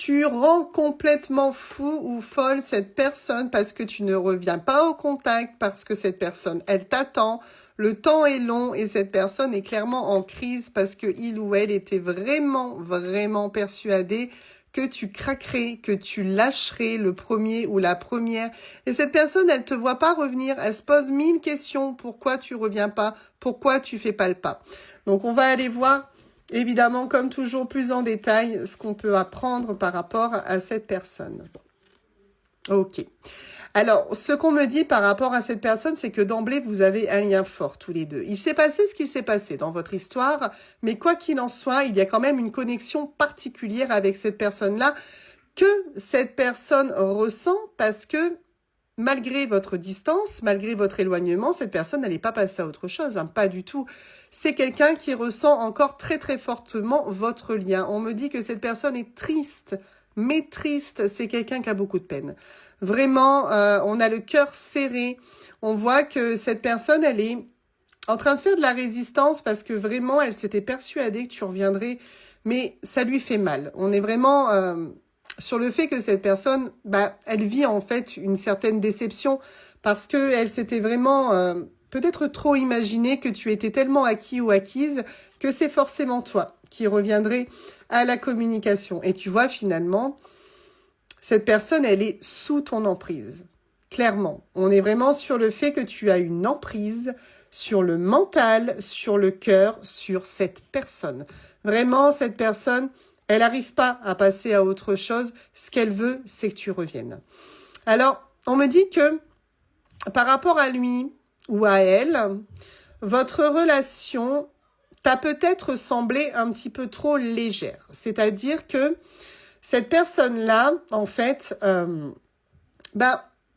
Tu rends complètement fou ou folle cette personne parce que tu ne reviens pas au contact, parce que cette personne, elle t'attend. Le temps est long et cette personne est clairement en crise parce que il ou elle était vraiment, vraiment persuadé que tu craquerais, que tu lâcherais le premier ou la première. Et cette personne, elle te voit pas revenir. Elle se pose 1000 questions. Pourquoi tu reviens pas? Pourquoi tu fais pas le pas? Donc, on va aller voir, évidemment, comme toujours, plus en détail, ce qu'on peut apprendre par rapport à cette personne. Ok. Alors, ce qu'on me dit par rapport à cette personne, c'est que d'emblée, vous avez un lien fort tous les deux. Il s'est passé ce qu'il s'est passé dans votre histoire, mais quoi qu'il en soit, il y a quand même une connexion particulière avec cette personne-là que cette personne ressent parce que malgré votre distance, malgré votre éloignement, cette personne n'allait pas passer à autre chose, hein, pas du tout. C'est quelqu'un qui ressent encore très très fortement votre lien. On me dit que cette personne est triste, mais triste, c'est quelqu'un qui a beaucoup de peine. Vraiment, on a le cœur serré. On voit que cette personne, elle est en train de faire de la résistance parce que vraiment, elle s'était persuadée que tu reviendrais, mais ça lui fait mal. On est vraiment sur le fait que cette personne, elle vit en fait une certaine déception parce que elle s'était vraiment peut-être trop imaginé que tu étais tellement acquis ou acquise que c'est forcément toi qui reviendrais à la communication. Et tu vois finalement, cette personne, elle est sous ton emprise. Clairement, on est vraiment sur le fait que tu as une emprise sur le mental, sur le cœur, sur cette personne. Vraiment, cette personne, elle n'arrive pas à passer à autre chose. Ce qu'elle veut, c'est que tu reviennes. Alors, on me dit que par rapport à lui ou à elle, votre relation t'a peut-être semblé un petit peu trop légère. C'est-à-dire que cette personne-là, en fait,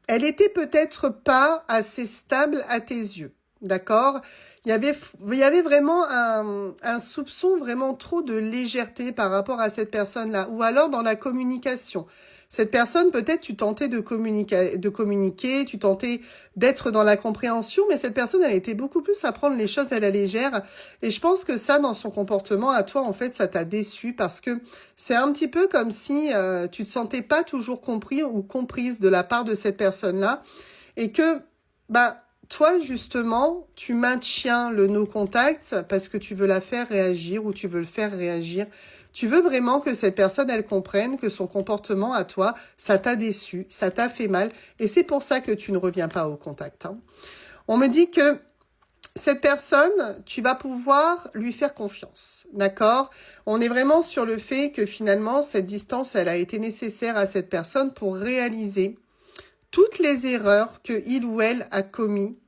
elle était peut-être pas assez stable à tes yeux, d'accord? Il y avait vraiment un soupçon vraiment trop de légèreté par rapport à cette personne-là, ou alors dans la communication. Cette personne, peut-être, tu tentais de communiquer, tu tentais d'être dans la compréhension, mais cette personne, elle était beaucoup plus à prendre les choses à la légère. Et je pense que ça, dans son comportement, à toi, en fait, ça t'a déçu parce que c'est un petit peu comme si tu te sentais pas toujours compris ou comprise de la part de cette personne-là. Et que, toi, justement, tu maintiens le no-contact parce que tu veux la faire réagir ou tu veux le faire réagir. Tu veux vraiment que cette personne, elle comprenne que son comportement à toi, ça t'a déçu, ça t'a fait mal. Et c'est pour ça que tu ne reviens pas au contact. Hein. On me dit que cette personne, tu vas pouvoir lui faire confiance, d'accord? On est vraiment sur le fait que finalement, cette distance, elle a été nécessaire à cette personne pour réaliser toutes les erreurs que il ou elle a commis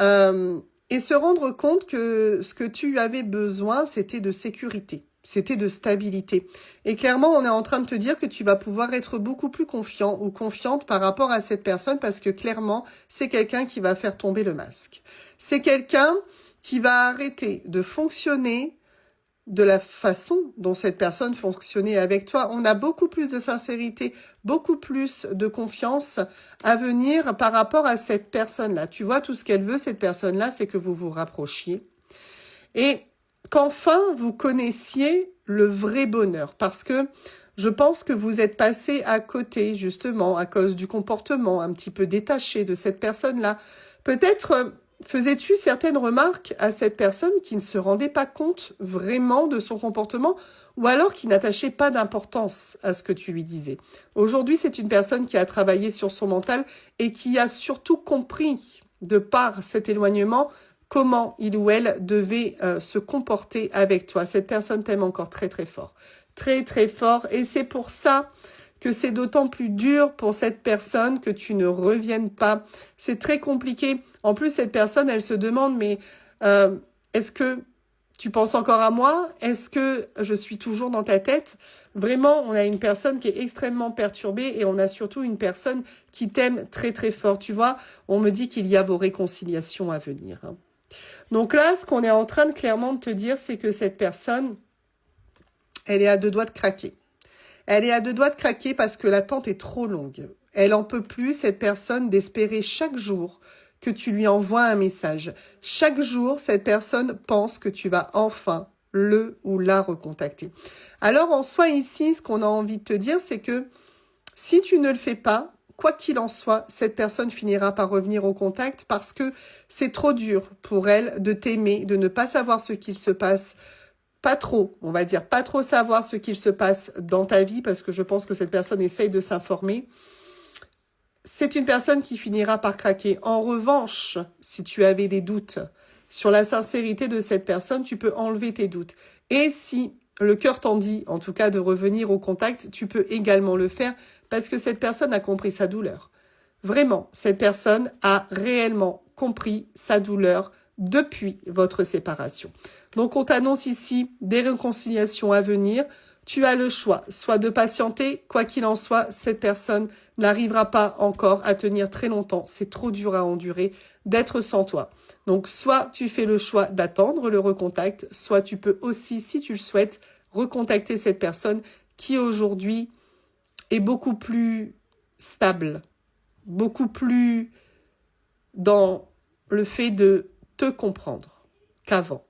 et se rendre compte que ce que tu avais besoin, c'était de sécurité. C'était de stabilité. Et clairement, on est en train de te dire que tu vas pouvoir être beaucoup plus confiant ou confiante par rapport à cette personne parce que clairement, c'est quelqu'un qui va faire tomber le masque. C'est quelqu'un qui va arrêter de fonctionner de la façon dont cette personne fonctionnait avec toi. On a beaucoup plus de sincérité, beaucoup plus de confiance à venir par rapport à cette personne-là. Tu vois, tout ce qu'elle veut, cette personne-là, c'est que vous vous rapprochiez. Et qu'enfin, vous connaissiez le vrai bonheur. Parce que je pense que vous êtes passé à côté, justement, à cause du comportement un petit peu détaché de cette personne-là. Peut-être faisais-tu certaines remarques à cette personne qui ne se rendait pas compte vraiment de son comportement ou alors qui n'attachait pas d'importance à ce que tu lui disais. Aujourd'hui, c'est une personne qui a travaillé sur son mental et qui a surtout compris, de par cet éloignement, comment il ou elle devait se comporter avec toi. Cette personne t'aime encore très très fort. Très très fort. Et c'est pour ça que c'est d'autant plus dur pour cette personne que tu ne reviennes pas. C'est très compliqué. En plus, cette personne, elle se demande, mais est-ce que tu penses encore à moi? Est-ce que je suis toujours dans ta tête? Vraiment, on a une personne qui est extrêmement perturbée et on a surtout une personne qui t'aime très très fort. Tu vois, on me dit qu'il y a vos réconciliations à venir. Hein. Donc là, ce qu'on est en train de clairement de te dire, c'est que cette personne, elle est à deux doigts de craquer. Elle est à deux doigts de craquer parce que l'attente est trop longue. Elle en peut plus, cette personne, d'espérer chaque jour que tu lui envoies un message. Chaque jour, cette personne pense que tu vas enfin le ou la recontacter. Alors en soi ici, ce qu'on a envie de te dire, c'est que si tu ne le fais pas, quoi qu'il en soit, cette personne finira par revenir au contact parce que c'est trop dur pour elle de t'aimer, de ne pas savoir ce qu'il se passe, pas trop, on va dire, pas trop savoir ce qu'il se passe dans ta vie parce que je pense que cette personne essaye de s'informer. C'est une personne qui finira par craquer. En revanche, si tu avais des doutes sur la sincérité de cette personne, tu peux enlever tes doutes. Et si le cœur t'en dit, en tout cas, de revenir au contact, tu peux également le faire parce que cette personne a compris sa douleur. Vraiment, cette personne a réellement compris sa douleur depuis votre séparation. Donc, on t'annonce ici des réconciliations à venir. Tu as le choix, soit de patienter, quoi qu'il en soit, cette personne n'arrivera pas encore à tenir très longtemps. C'est trop dur à endurer d'être sans toi. Donc, soit tu fais le choix d'attendre le recontact, soit tu peux aussi, si tu le souhaites, recontacter cette personne qui aujourd'hui est beaucoup plus stable, beaucoup plus dans le fait de te comprendre qu'avant.